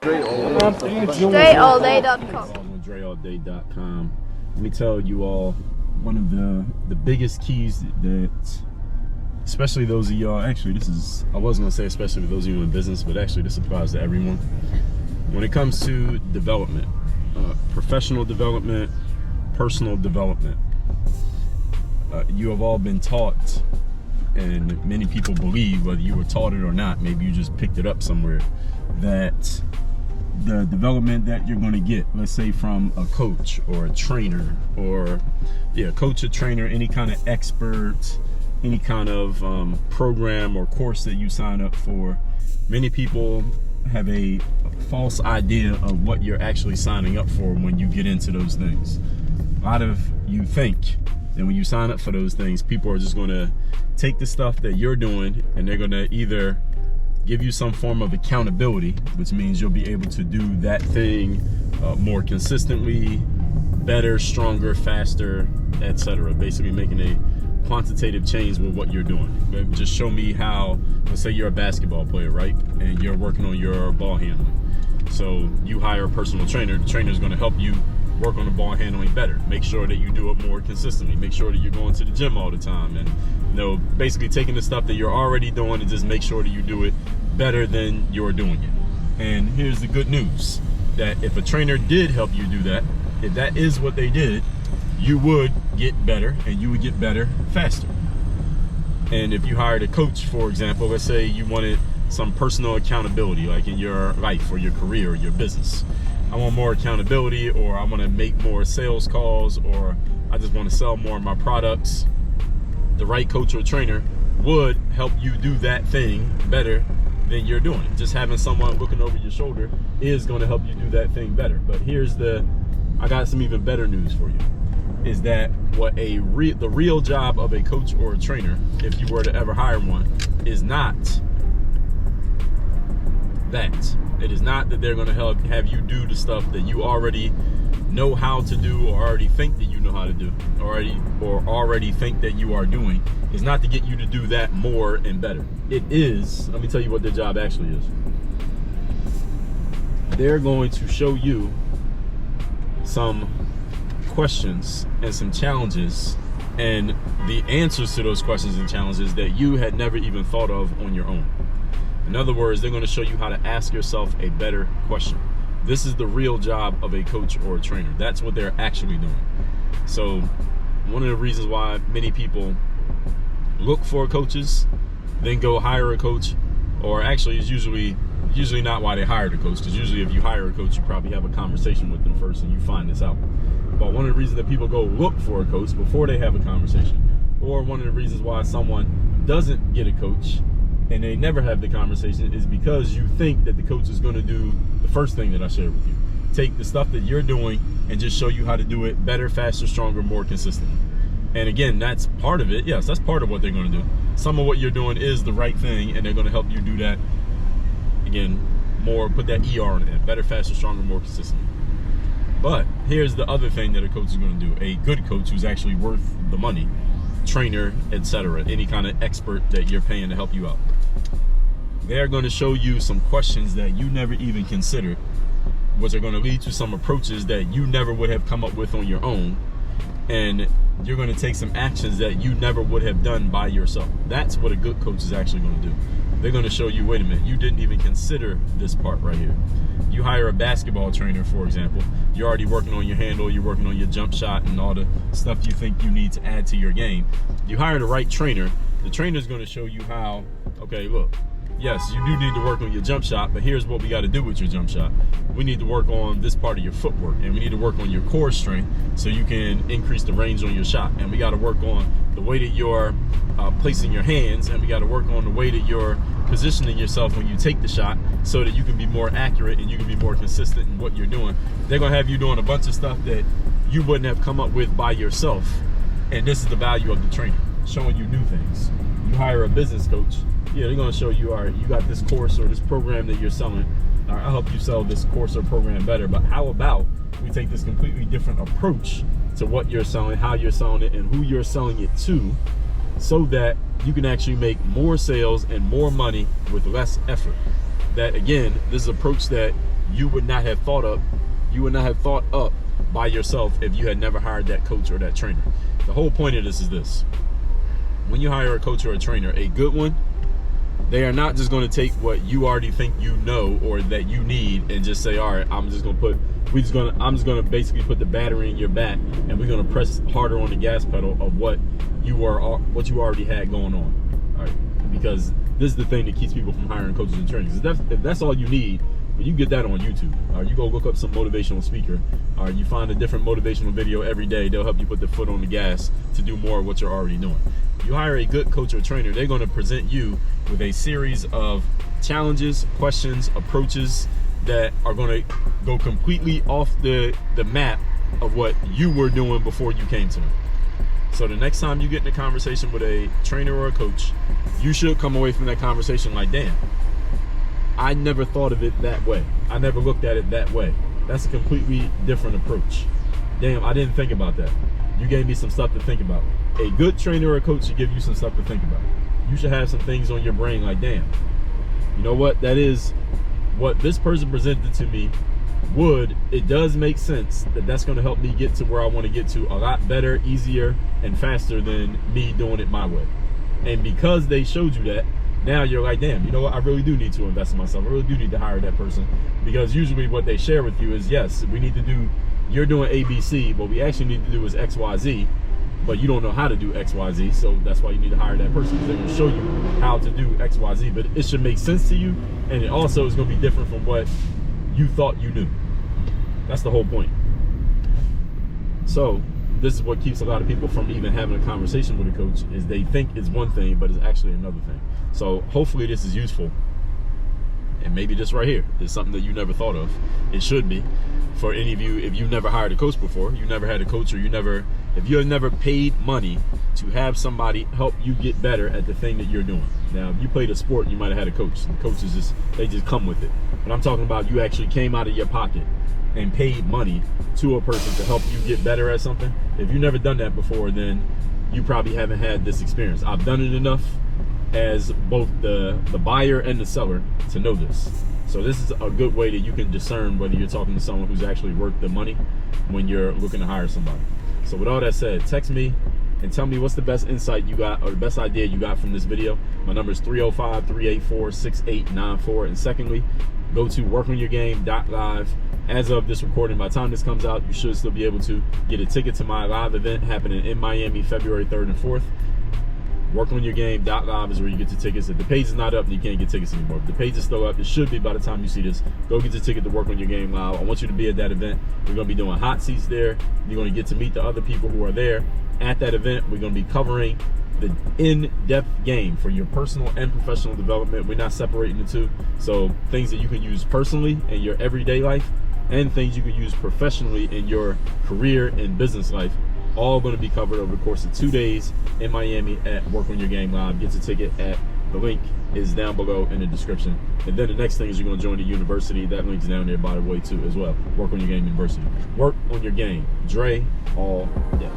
DreAllDay.com. On DreAllDay.com. Let me tell you all one of the biggest keys that, especially those of y'all, actually this is, I was going to say especially for those of you in business, but actually this applies to everyone. When it comes to development, professional development, personal development, you have all been taught, and many people believe, whether you were taught it or not, maybe you just picked it up somewhere, that the development that you're going to get, let's say from a coach or a trainer, or coach or trainer, any kind of expert, any kind of program or course that you sign up for, many people have a false idea of what you're actually signing up for when you get into those things. A lot of you think that when you sign up for those things, people are just going to take the stuff that you're doing and they're going to either give you some form of accountability, which means you'll be able to do that thing more consistently, better, stronger, faster, etc. Basically making a quantitative change with what you're doing. Just show me how, let's say you're a basketball player, right? And you're working on your ball handling. So you hire a personal trainer. The trainer is going to help you work on the ball handling better. Make sure that you do it more consistently. Make sure that you're going to the gym all the time, and basically taking the stuff that you're already doing and just make sure that you do it better than you're doing it. And here's the good news, that if a trainer did help you do that, if that is what they did, you would get better, and you would get better faster. And if you hired a coach, for example, let's say you wanted some personal accountability, like in your life or your career or your business. I want more accountability, or I want to make more sales calls, or I just want to sell more of my products. The right coach or trainer would help you do that thing better than you're doing it. Just having someone looking over your shoulder is going to help you do that thing better. But here's I got some even better news for you, is that the real job of a coach or a trainer, if you were to ever hire one, is not that. It is not that they're going to have you do the stuff that you already know how to do, or already think that you know how to do, or already think that you are doing. It's not to get you to do that more and better. It is, let me tell you what their job actually is. They're going to show you some questions and some challenges, and the answers to those questions and challenges that you had never even thought of on your own. In other words, they're going to show you how to ask yourself a better question. This is the real job of a coach or a trainer. That's what they're actually doing. So one of the reasons why many people look for coaches, then go hire a coach, or actually is usually not why they hired a coach, because usually if you hire a coach, you probably have a conversation with them first and you find this out. But one of the reasons that people go look for a coach before they have a conversation, or one of the reasons why someone doesn't get a coach and they never have the conversation, is because you think that the coach is going to do the first thing that I shared with you. Take the stuff that you're doing and just show you how to do it better, faster, stronger, more consistently. And again, that's part of it. Yes, that's part of what they're going to do. Some of what you're doing is the right thing, and they're going to help you do that, again, more, put that ER on it, better, faster, stronger, more consistently. But here's the other thing that a coach is going to do. A good coach who's actually worth the money, trainer, etc., any kind of expert that you're paying to help you out, they're going to show you some questions that you never even considered, which are going to lead to some approaches that you never would have come up with on your own, and you're going to take some actions that you never would have done by yourself. That's what a good coach is actually going to do. They're going to show you, wait a minute, you didn't even consider this part right here. You hire a basketball trainer, for example, you're already working on your handle, you're working on your jump shot and all the stuff you think you need to add to your game. You hire the right trainer, the trainer is going to show you how, okay, look, yes, you do need to work on your jump shot, but here's what we got to do with your jump shot. We need to work on this part of your footwork, and we need to work on your core strength so you can increase the range on your shot. And we got to work on the way that you're placing your hands, and we got to work on the way that you're positioning yourself when you take the shot so that you can be more accurate and you can be more consistent in what you're doing. They're going to have you doing a bunch of stuff that you wouldn't have come up with by yourself. And this is the value of the trainer, showing you new things. You hire a business coach, yeah, they're going to show you, all right, you got this course or this program that you're selling. All right, I'll help you sell this course or program better. But how about we take this completely different approach to what you're selling, how you're selling it, and who you're selling it to, so that you can actually make more sales and more money with less effort. That, again, this is an approach that you would not have thought up by yourself if you had never hired that coach or that trainer. The whole point of this is this: when you hire a coach or a trainer, a good one, they are not just going to take what you already think you know or that you need and just say, all right, I'm just going to basically put the battery in your back, and we're going to press harder on the gas pedal of what you already had going on. All right, because this is the thing that keeps people from hiring coaches and trainers. If that's all you need, well, you get that on YouTube. You go look up some motivational speaker, or you find a different motivational video every day. They'll help you put the foot on the gas to do more of what you're already doing. You hire a good coach or trainer, they're going to present you with a series of challenges, questions, approaches that are going to go completely off the map of what you were doing before you came to them. So the next time you get in a conversation with a trainer or a coach, you should come away from that conversation like, damn, I never thought of it that way. I never looked at it that way. That's a completely different approach. Damn, I didn't think about that. You gave me some stuff to think about. A good trainer or a coach should give you some stuff to think about. You should have some things on your brain like, damn, you know what? That is what this person presented to me. It does make sense that that's going to help me get to where I want to get to a lot better, easier, and faster than me doing it my way. And because they showed you that, now you're like, damn, you know what? I really do need to invest in myself. I really do need to hire that person. Because usually what they share with you is, yes, we need to do, you're doing ABC, what we actually need to do is XYZ, but you don't know how to do XYZ, so that's why you need to hire that person, because they're going to show you how to do XYZ. But it should make sense to you, and it also is going to be different from what you thought you knew. That's the whole point. So this is what keeps a lot of people from even having a conversation with a coach, is they think it's one thing, but it's actually another thing. So hopefully this is useful. And maybe this right here is something that you never thought of. It should be for any of you. If you've never hired a coach before, you never had a coach, or if you have never paid money to have somebody help you get better at the thing that you're doing. Now, if you played a sport, you might have had a coach. The coaches they just come with it. But I'm talking about you actually came out of your pocket and paid money to a person to help you get better at something. If you've never done that before, then you probably haven't had this experience. I've done it enough as both the buyer and the seller to know this. So this is a good way that you can discern whether you're talking to someone who's actually worth the money when you're looking to hire somebody. So with all that said, text me and tell me what's the best insight you got, or the best idea you got from this video. My number is 305-384-6894. And secondly, go to workonyourgame.live. As of this recording, by the time this comes out, you should still be able to get a ticket to my live event happening in Miami, February 3rd and 4th. Workonyourgame.live is where you get the tickets. If the page is not up, then you can't get tickets anymore. If the page is still up, it should be by the time you see this. Go get the ticket to Work on Your Game Live. I want you to be at that event. We're going to be doing hot seats there. You're going to get to meet the other people who are there at that event. We're going to be covering the in-depth game for your personal and professional development. We're not separating the two. So things that you can use personally in your everyday life and things you can use professionally in your career and business life, all going to be covered over the course of 2 days in Miami at Work on Your Game Live. Get your ticket at the link is down below in the description. And then the next thing is you're going to join the university. That link's down there, by the way, too, as well. Work on Your Game University. Work on your game. Dre all day.